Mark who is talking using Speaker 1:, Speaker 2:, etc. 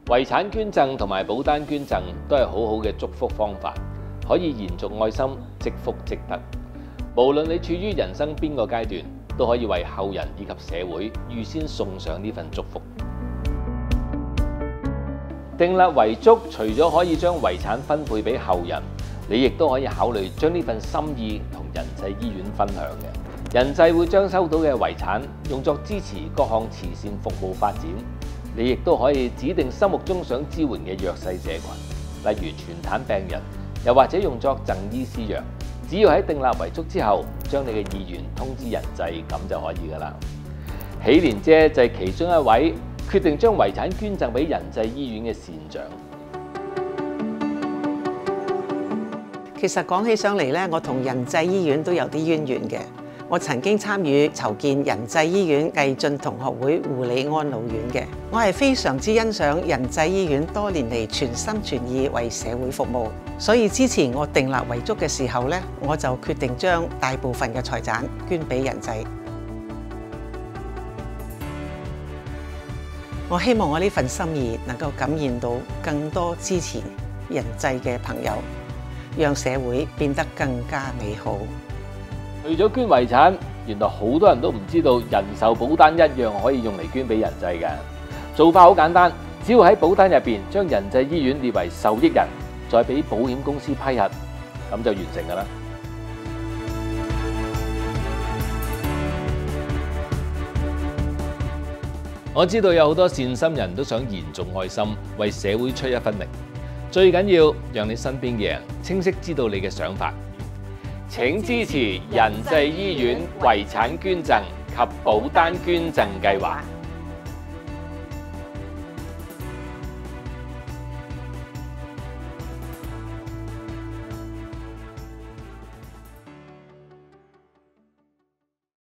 Speaker 1: 遺產捐贈同埋保單捐贈都係好好嘅祝福方法，可以延續愛心，積福積德。無論你處於人生邊個階段，都可以為後人以及社會預先送上呢份祝福。訂立遺囑除咗可以將遺產分配俾後人，你亦都可以考慮將呢份心意同仁濟醫院分享嘅。仁濟會將收到嘅遺產用作支持各項慈善服務發展。你亦都可以指定心目中想支援嘅弱勢社群，例如全癱病人，又或者用作贈醫施藥。只要喺訂立遺囑之後，將你嘅意願通知仁濟，咁就可以㗎啦。喜蓮姐就係其中一位決定將遺產捐贈俾仁濟醫院嘅善長。
Speaker 2: 其實講起上嚟咧，我同仁濟醫院都有啲淵源嘅。我曾經參與籌建仁濟醫院藝進同學會護理安老院嘅，我係非常之欣賞仁濟醫院多年嚟全心全意為社會服務，所以之前我訂立遺囑嘅時候咧，我就決定將大部分嘅財產捐俾仁濟。我希望我呢份心意能夠感染到更多支持仁濟嘅朋友，讓社會變得更加美好。
Speaker 1: 除咗捐遺產，原來好多人都唔知道人壽保單一樣可以用嚟捐俾仁濟嘅。做法好簡單，只要喺保單入邊將仁濟醫院列為受益人，再俾保險公司批核，咁就完成㗎啦。我知道有好多善心人都想延續愛心，為社會出一分力。最緊要讓你身邊嘅人清晰知道你嘅想法。請支持仁濟醫院遺產捐贈及保單捐贈計劃。